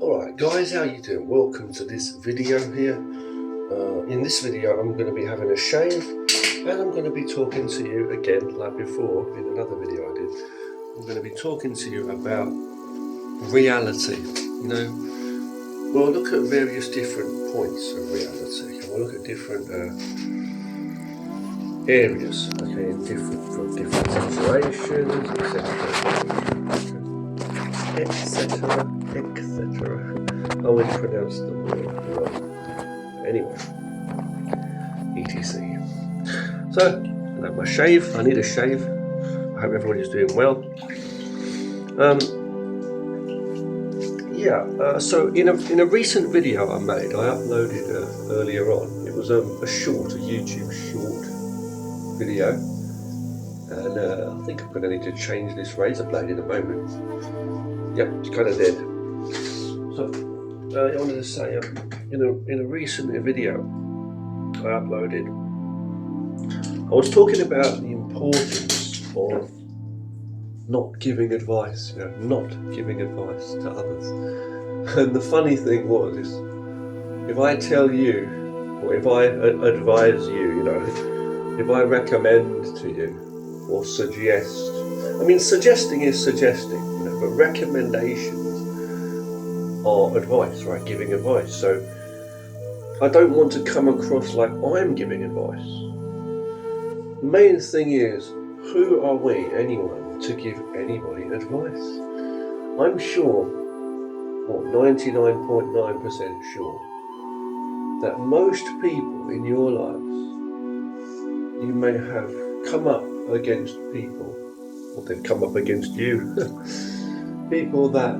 Alright guys, how you doing? Welcome to this video here. In this video I'm going to be having a shave and I'm going to be talking to you again like before in another video I did. I'm going to be talking to you about reality. We'll look at various different points of reality. We'll look at different areas, okay, in different situations, etc. I always pronounce the word wrong. Anyway, etc. So, my shave. I need a shave. I hope everybody's doing well. So in a recent video I made, I uploaded earlier on. It was a YouTube short video, and I think I'm going to need to change this razor blade in a moment. Yep, it's kind of dead. So I wanted to say, in a recent video I uploaded, I was talking about the importance of not giving advice, not giving advice to others. And the funny thing was, is if I tell you, or if I advise you, if I recommend to you or suggest, suggesting is suggesting, but recommendations are advice, right? Giving advice. So I don't want to come across like I'm giving advice. The main thing is, who are we, anyone, to give anybody advice? I'm sure, or 99.9% sure, that most people in your lives, you may have come up against people, or they've come up against you, people that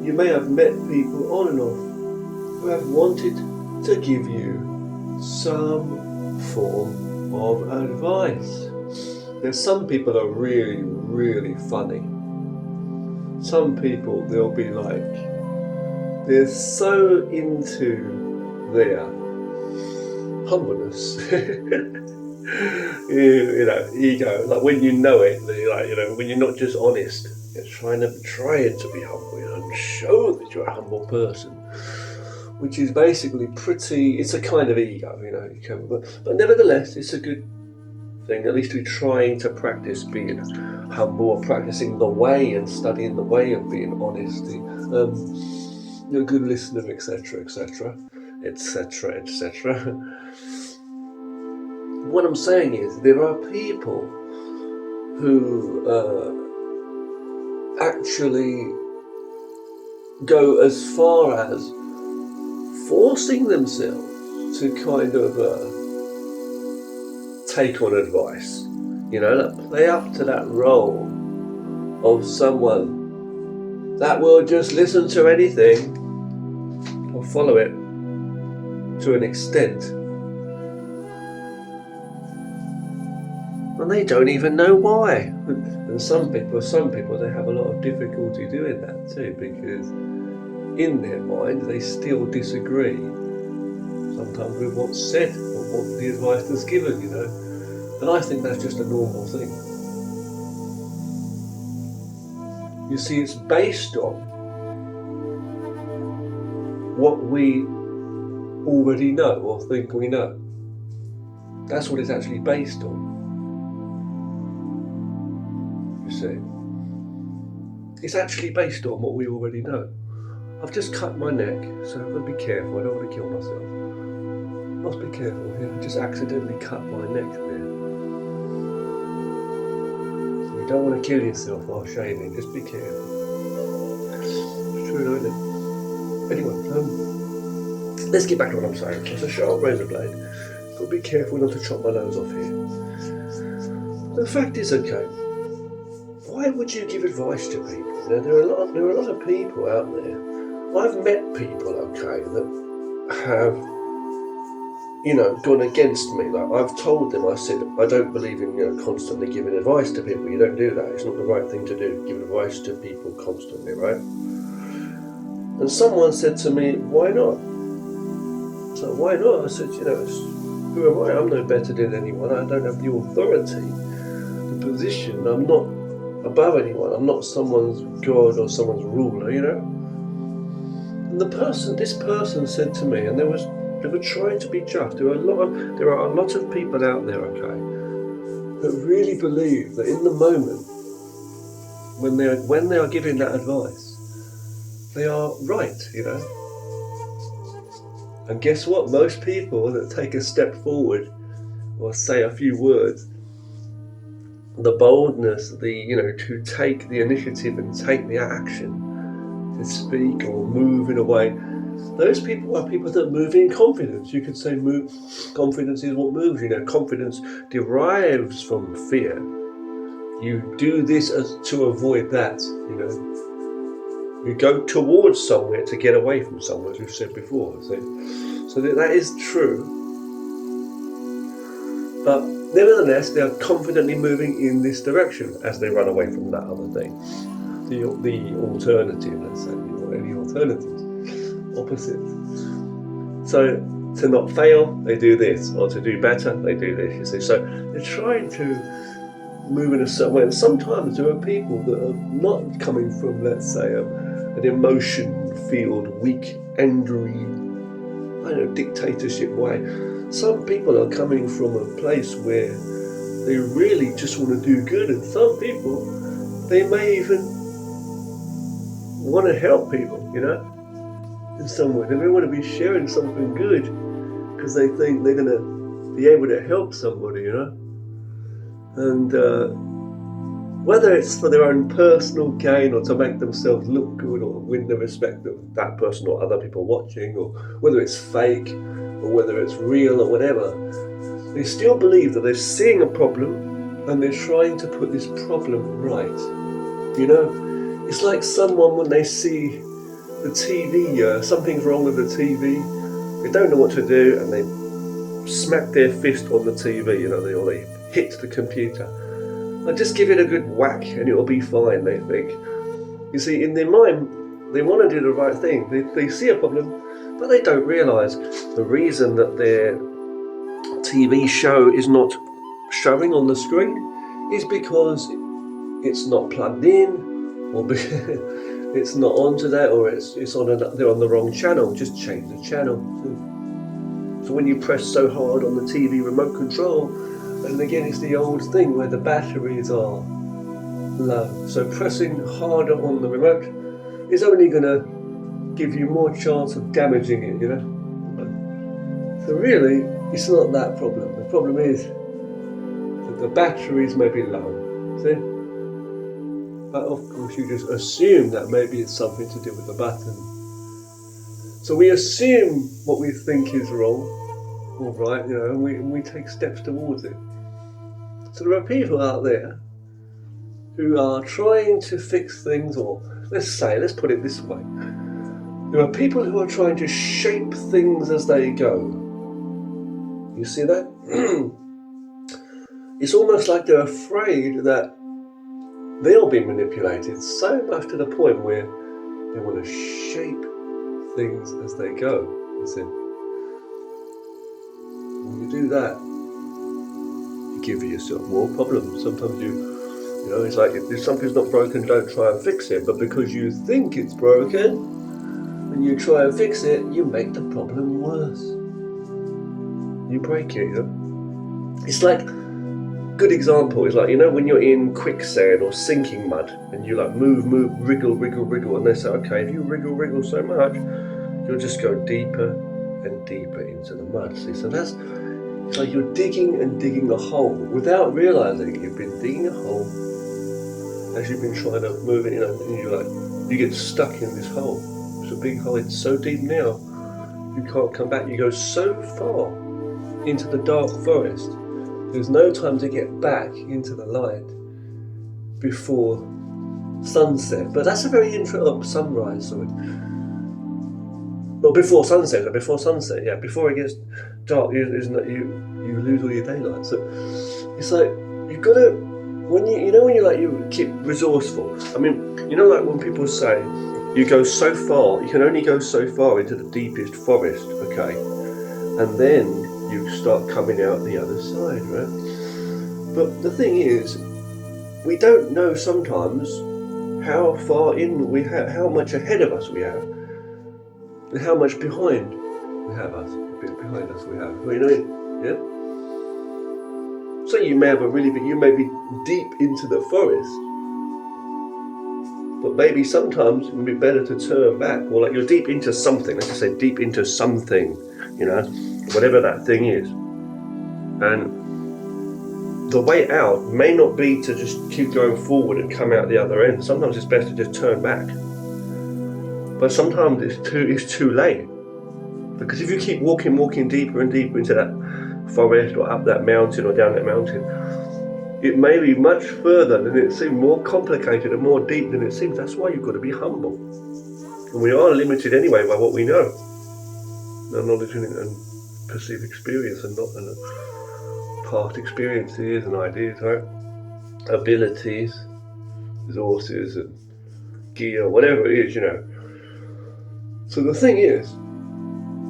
you may have met, people on and off, who have wanted to give you some form of advice. There's some people that are really, really funny. Some people, they'll be like, they're so into their humbleness, ego. Like when you know it, when you're not just honest, you're trying to be humble, and show that you're a humble person, which is basically it's a kind of ego, but nevertheless, it's a good thing. At least we're trying to practice being humble, or practicing the way and studying the way of being honest, a good listener, etc. What I'm saying is, there are people who actually go as far as forcing themselves to kind of take on advice, that play up to that role of someone that will just listen to anything or follow it to an extent, and they don't even know why. And some people they have a lot of difficulty doing that too, because in their mind they still disagree sometimes with what's said or what the advice is given, and I think that's just a normal thing. You see, it's based on what we already know or think we know. That's what it's actually based on. You see, it's actually based on what we already know. I've just cut my neck, so I've got to be careful. I don't want to kill myself. Must be careful here. I just accidentally cut my neck there. So you don't want to kill yourself while shaving. Just be careful. It's true, isn't it? Anyway, let's get back to what I'm saying. It's a sharp razor blade. Got to be careful not to chop my nose off here. The fact is, okay, why would you give advice to people? Now, there are a lot of people out there. I've met people, okay, that have, gone against me. Like, I've told them, I said, I don't believe in, constantly giving advice to people. You don't do that. It's not the right thing to do. Give advice to people constantly, right? And someone said to me, why not? So why not? I said, who am I? I'm no better than anyone. I don't have the authority, the position. I'm not above anyone. I'm not someone's god or someone's ruler, And this person said to me, and they were trying to be just. There are a lot of people out there, okay, that really believe that in the moment when they are giving that advice, they are right, And guess what? Most people that take a step forward or say a few words, the boldness, to take the initiative and take the action, to speak or move in a way, those people are people that move in confidence. You could say confidence is what moves. Confidence derives from fear. You do this to avoid that. You go towards somewhere to get away from somewhere, as we've said before. So that is true. But nevertheless, they are confidently moving in this direction as they run away from that other thing. The alternative, let's say, or any alternatives, opposites. So to not fail, they do this, or to do better, they do this. You see, so they're trying to move in a certain way. And sometimes there are people that are not coming from, let's say, an emotion-filled, weak, angry, dictatorship way. Some people are coming from a place where they really just want to do good, and some people, they may even want to help people, in some way. They may want to be sharing something good because they think they're going to be able to help somebody, And whether it's for their own personal gain or to make themselves look good or win the respect of that person or other people watching, or whether it's fake or whether it's real or whatever, they still believe that they're seeing a problem and they're trying to put this problem right. It's like someone when they see the TV, something's wrong with the TV, they don't know what to do and they smack their fist on the TV, or they hit the computer. And just give it a good whack and it'll be fine, they think. You see, in their mind, they want to do the right thing. They see a problem, but they don't realise the reason that their TV show is not showing on the screen is because it's not plugged in, or it's not onto that, or they're on the wrong channel. Just change the channel. So when you press so hard on the TV remote control, and again, it's the old thing where the batteries are low. So pressing harder on the remote is only going to give you more chance of damaging it, So really, it's not that problem. The problem is that the batteries may be low. See? But of course, you just assume that maybe it's something to do with the button. So we assume what we think is wrong, or right, and we take steps towards it. So there are people out there who are trying to fix things, or let's put it this way. There are people who are trying to shape things as they go. You see that? It's almost like they're afraid that they'll be manipulated so much to the point where they want to shape things as they go. You see? When you do that, give yourself more problems. Sometimes it's like if something's not broken, don't try and fix it. But because you think it's broken, when you try and fix it, you make the problem worse. You break it. It's like, good example is like, when you're in quicksand or sinking mud and you like move, wriggle, and they say, okay, if you wriggle so much, you'll just go deeper and deeper into the mud. See, so it's like you're digging a hole without realising you've been digging a hole as you've been trying to move it, and you get stuck in this hole. It's a big hole, it's so deep now, you can't come back. You go so far into the dark forest, there's no time to get back into the light before sunset. But that's a very interesting sunrise, sorry. Well, before sunset, yeah. Before it gets dark, you lose all your daylight. So it's like you've got to, when you keep resourceful. I mean, like when people say you go so far, you can only go so far into the deepest forest, okay, and then you start coming out the other side, right? But the thing is, we don't know sometimes how far in we have, how much ahead of us we have. and how much behind we have us, behind us we have. You know what I mean? Yeah. So you may be deep into the forest, but maybe sometimes it would be better to turn back, or like you're deep into something. Let's just say deep into something, you know, whatever that thing is, and the way out may not be to just keep going forward and come out the other end. Sometimes it's best to just turn back, but sometimes it's too late, because if you keep walking deeper and deeper into that forest or up that mountain or down that mountain, it may be much further than it seems, more complicated and more deep than it seems. That's why you've got to be humble. And we are limited anyway by what we know. Our knowledge and perceived experience, and not past experiences and ideas, right? Abilities, resources and gear, whatever it is, you know. So the thing is,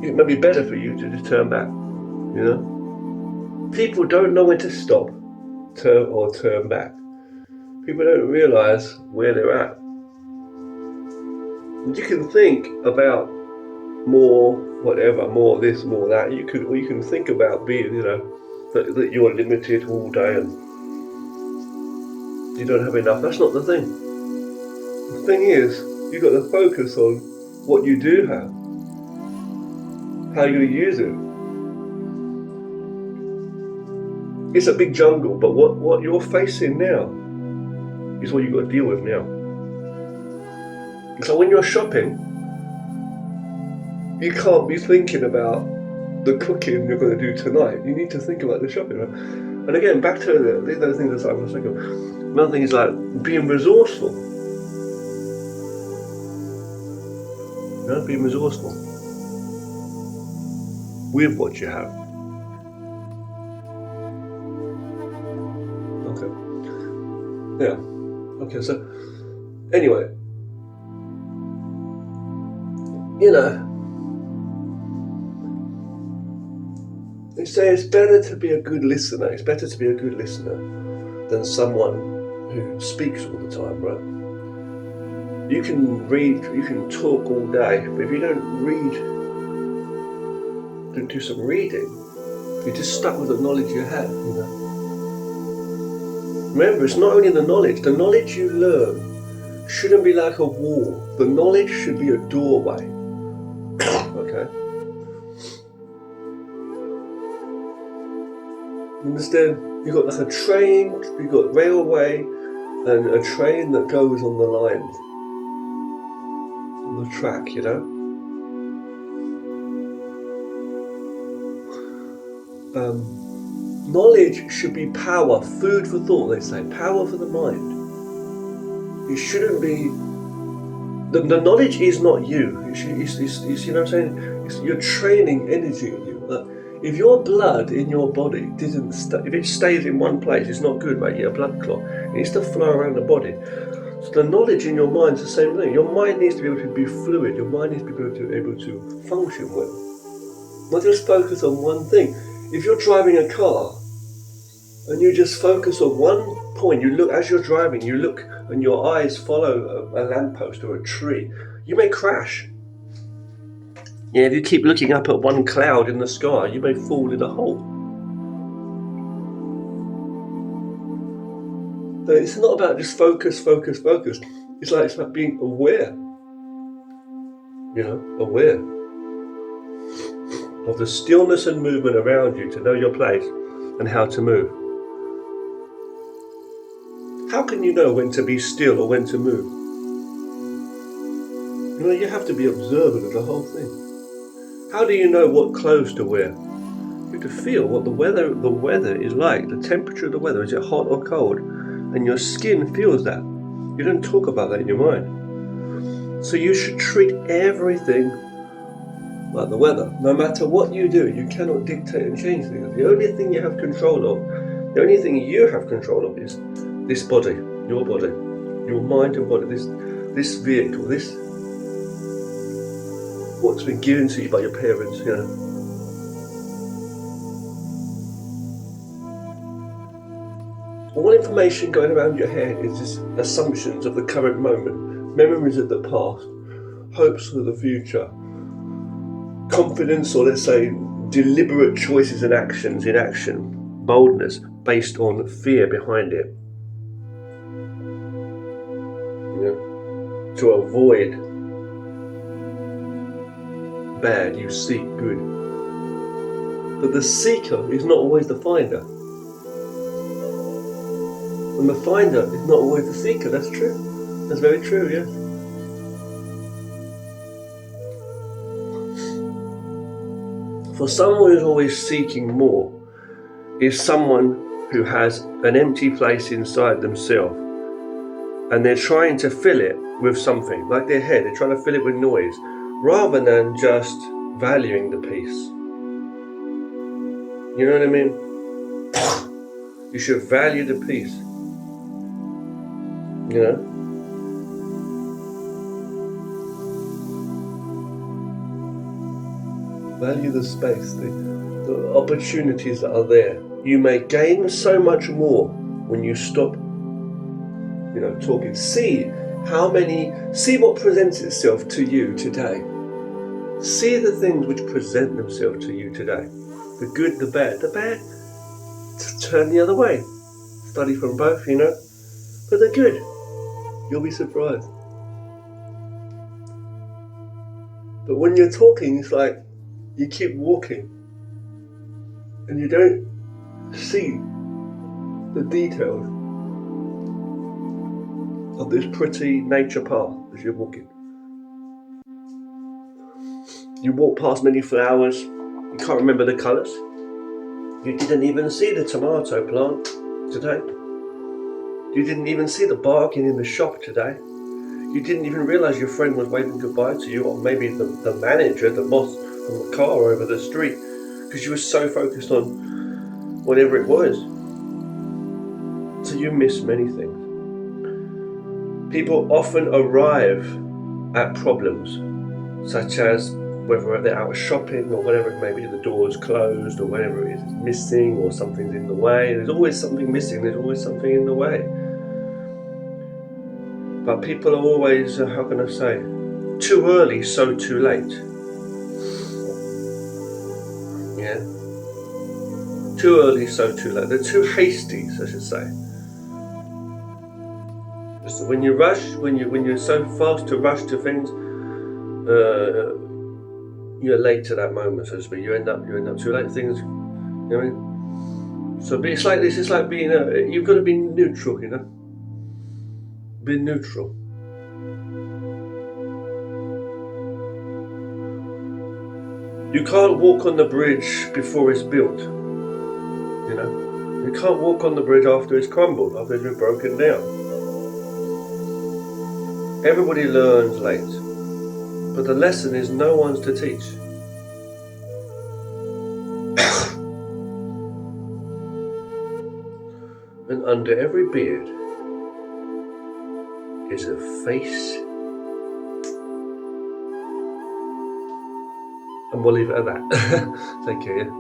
it may be better for you to just turn back, you know. People don't know when to stop, turn back. People don't realise where they're at. And you can think about more, whatever, more this, more that. You can think about being, you know, that you're limited all day and you don't have enough. That's not the thing. The thing is, you've got to focus on what you do have, how you're going to use it. It's a big jungle, but what you're facing now is what you've got to deal with now. So when you're shopping, you can't be thinking about the cooking you're going to do tonight. You need to think about the shopping, right? And again, back to these other things I was thinking. Another thing is like being resourceful. You know, being resourceful with what you have. Yeah. Okay, so anyway, you know, they say it's better to be a good listener. It's better to be a good listener than someone who speaks all the time, right? You can read, you can talk all day, but if you don't do some reading, you're just stuck with the knowledge you have, you know. Remember, it's not only the knowledge you learn shouldn't be like a wall. The knowledge should be a doorway. Okay? Understand? You've got like a train, you've got railway, and a train that goes on the line, on the track, you know? Knowledge should be power, food for thought, they say, power for the mind. It shouldn't be, the knowledge is not you. It's, you know what I'm saying? You're training energy in you. If your blood in your body if it stays in one place, it's not good, mate. You get a blood clot. It needs to flow around the body. So the knowledge in your mind is the same thing. Your mind needs to be able to be fluid. Your mind needs to be able to function well. Not just focus on one thing. If you're driving a car and you just focus on one point, you look as you're driving, you look and your eyes follow a lamppost or a tree, you may crash. Yeah, if you keep looking up at one cloud in the sky, you may fall in a hole. But it's not about just focus. It's about being aware. You know, aware of the stillness and movement around you to know your place and how to move. How can you know when to be still or when to move? You know, you have to be observant of the whole thing. How do you know what clothes to wear? You have to feel what the weather is like, the temperature of the weather. Is it hot or cold? And your skin feels that. You don't talk about that in your mind. So you should treat everything like the weather. No matter what you do, you cannot dictate and change things. The only thing you have control of, the only thing you have control of is this body, your mind and body, this vehicle, this what's been given to you by your parents, you know. All information going around your head is just assumptions of the current moment, memories of the past, hopes for the future, confidence, or let's say deliberate choices and actions in action, boldness based on fear behind it. To avoid bad, you seek good. But the seeker is not always the finder. And the finder is not always the seeker. That's true. That's very true, yes. For someone who's always seeking more is someone who has an empty place inside themselves, and they're trying to fill it with something, like their head. They're trying to fill it with noise, rather than just valuing the peace. You know what I mean? You should value the peace. You know? Value the space, the opportunities that are there. You may gain so much more when you stop, talking. See what presents itself to you today. See the things which present themselves to you today. The good, the bad. The bad, turn the other way. Study from both, But the good, you'll be surprised. But when you're talking, it's like you keep walking and you don't see the details of this pretty nature path as you're walking. You walk past many flowers, you can't remember the colours. You didn't even see the tomato plant today. You didn't even see the bargain in the shop today. You didn't even realise your friend was waving goodbye to you, or maybe the manager, the boss from the car over the street, because you were so focused on whatever it was. So you miss many things. People often arrive at problems, such as whether they're out shopping or whatever it may be, the door's closed or whatever it is missing, or something's in the way. There's always something missing, there's always something in the way. But people are always, too early, so too late. Yeah? Too early, so too late. They're too hasty, I should say. So when you rush, when you're so fast to rush to things, you're late to that moment, so to speak. You end up too late. Things, you know what I mean? So it's like this. It's like being you've got to be neutral, Be neutral. You can't walk on the bridge before it's built. You can't walk on the bridge after it's crumbled, after it's been broken down. Everybody learns late, but the lesson is no one's to teach. And under every beard is a face. And we'll leave it at that. Take care, yeah?